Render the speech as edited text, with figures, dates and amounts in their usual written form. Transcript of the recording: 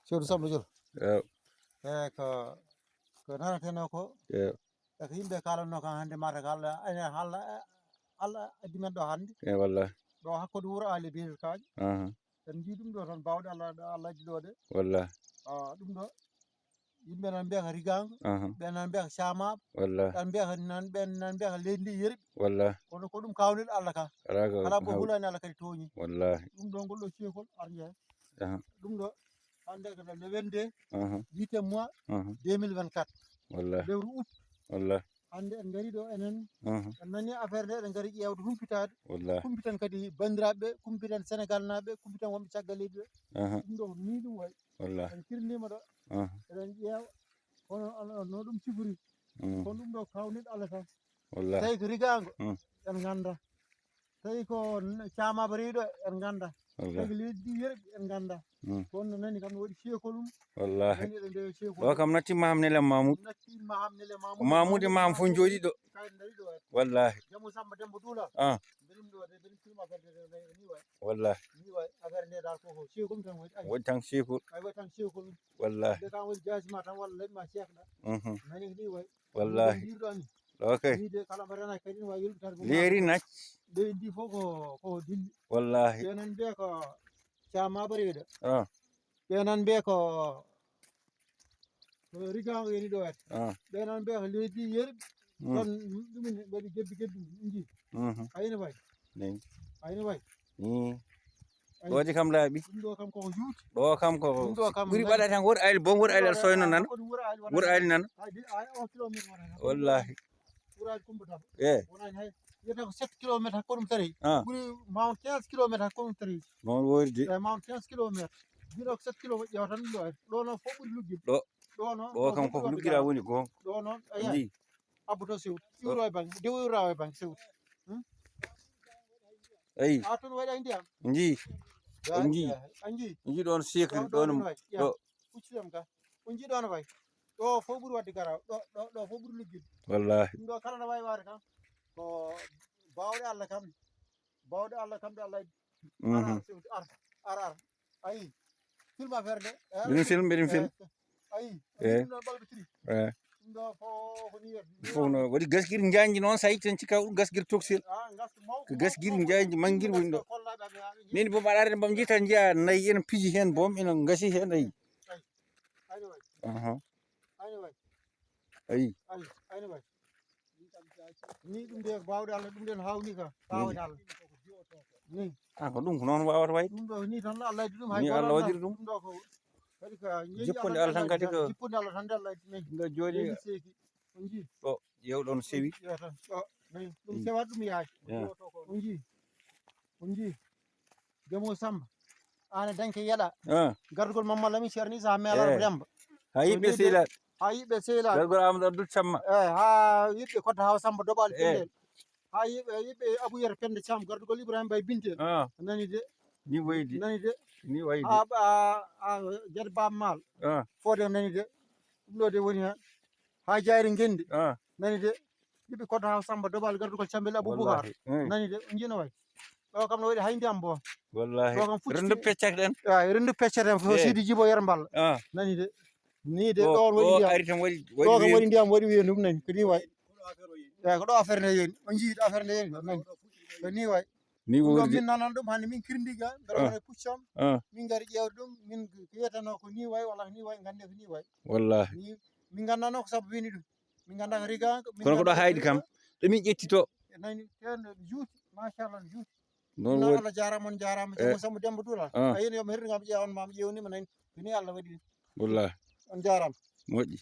sewdu Samba Diol eew e ko nanateno ko eew e ko yimɓe kalanno kan hannde mata ko Allah addi men ɗo hannde e wallahi ɗo hakkude Wuro Ali e Belel Kaƴe en mbi ɗum ɗo tan bawɗe Allah addi ɗo ɗe wallahi ɗum ɗo yimɓe nan mbiya ko rigango ɓe nan mbiya ko camaɓe wallahi ɓen mbiya ko nan mbiya ko leydi ndi yerɓi wallahi kono ko ɗum kawniɗo Allah ka kala mbo hulani Allah kadi tooñi wallahi ɗum ɗo ngol ɗo ceekol ar jeeya ɗum ɗo hannde ko le 22 8e mois 2024 wallahi lewru août wallahi hannde en ngari ɗo enen en nani affaire nde eɗen ngari ƴeewde humpitade wallahi kumpitan kadi bandiraɓeɓe kumpitan Sénégal naɓe kumpitan wonɓe caggal leydi ɓe ɗum ɗo ni ɗum wayi wallahi en kirnima ɗo eɗen ƴeewa hono no ɗum sifori kono ɗum ɗo kawniɗo Allah tan wallahi tawi ko rigango en ganda tawi ko camaɓe rewiɗo en ganda tawi ko leydi ndi yerɓi en ganda kono nani kam no waɗi ceekolum wallahi nani eɗen ndewa ceekol ɗo kam nattima ham nele Mamoudou nattima ham nele Mamoudou e Mame fof jooɗi ɗo kayit dari ɗo wallahi Jamou Samba Demba Duula mbiɗum ɗo de mbiɗum filma affaire nde ni way wallahi ni way affaire nde dal koko ceekolum tan waɗi tan ceekol ay waɗi tan ceekolum wallahi de kam waɗi jasima tan walla laɓima ceekɗa nani ni way wallahi jirɗani okay ni de kala mbo renaki kadi ne wawi yelɓitade leeri nacc leydi ndi fof ko dilli wallahi ɓenan mbiya ko camaɓe rewiɗo ɓenan mbiya ko rigango yani ɗo waɗ ɓenan mbiya ko leydi ndi yerɓi ɗon ɗumen waɗi gebbi ɗi ayino way ayino way ɗoje kam laaɓi ɗum ɗo kam koko juuti ɗo kam ko ɓuri waɗa tan Wuro Ali bon Wuro Ali aɗa soyno nana Wuro Ali nana ay 1 kilométre wallahi Wuro Ali Coumba Daba wonani hay wiyata ko 7 kilométre hakko ɗum tari ɓuri mawon 15 kilométre hakko ɗum tari noon woori de e mawon 15 kilométre mbiɗo ko 7 kilométre ƴeewa tan ɗum ɗo ɗo noon fof ɓuri lugguide ɗo kam koko luggira woni gonga ɗo noon ayi abboto sewti iwro e banggue dew iwrawa e banggue sewti ayi a toon waɗi ndiyam ji on ji ɗon cycle ɗon ɗo huccitama ka on ji ɗon way ɗo fof ɓuuri wadde garaw ɗo fof ɓuuri lugguide wallahi ɗum ɗo kala no wawi wade kam ko bawɗe Allah kam ɗe Allah ara ayi film affaire nde mbiɗen film ayi ɗum ɗon ɓalɓitiri ɗum ɗo fof ni fof no waɗi gasguiri janji noon sa yitti tan cikka ɗum gasguiri tokosel ko gasguiri janji manguiri woni ɗo min boom aɗa arde boom jiita jiiya nayyi ene piiji hen boom ene gasi hen ayi ayi ni ɗum de bawɗe Allah ɗum ɗen hawni ka bawɗe Allah ni ko ɗum ko noon wawata wayde ɗum ɗo ni tan Allah addi ɗum ni Allah waɗiri ɗum ɗum ɗo ko kadi ko jipponde Allah tan kadi ko jipponde Allah tan de Allah addi nayi ɗo jooɗi seeki on ji ɗo yewɗon sewi tan ɗo nayi ɗum sewat ɗum yaaji on ji Jamou Samba an e dañke yeɗa gardugol Mamadou Lamine Ceerno Issa Melaɗo Demba ha yimɓe sehilaɓe ha yimɓe sehilaɓe gargol Amadou Abdou Samma ha yimɓe Kodda Hawa Samba Doɓale Pellel ha yimɓe Abou Yero Pende Thiam gardugol Ibrahima Mbaye Bintel nani de ni waydi nani de ni waydi ha Diat Baba Mal Fodé nani de ɗum ɗo de woni hen ha Diayri Guendi nani de yimɓe Kodda Hawa Samba Doɓale gardugol Cambel Aboubacar nani de on jino way ɗo kam no waɗi hay ndiyam bo wallahi rendu peccak ɗen rendu peccak ɗen fo Sidi Djibo Yero Mballa nani de ni de ɗon waɗi ndiyam ari tan waɗi ɗo kam waɗi ndiyam waɗi wiye ɗum nani ko ni way eyi ko ɗo affaire nde yoni on jii affaire nde yoni nani ko ni way ni ɗum min nanan ɗum hande min kirdiga mbeɗa puccam min gari ƴewde ɗum min ko wiyeteno ko ni way walla ko ni way gande ko ni way wallahi ni min gandano ko sabu wini ɗum min ganda ko riganko kono ko ɗo haydi kam ɗomin ƴettito nani ten juuti machallah juuti non Allah jarama on jarama Jamou Samba Demba Duula ayino yomi hirningam ƴeewan mami ƴewnima nani ko ni Allah waɗi wallahi on jarama moƴƴi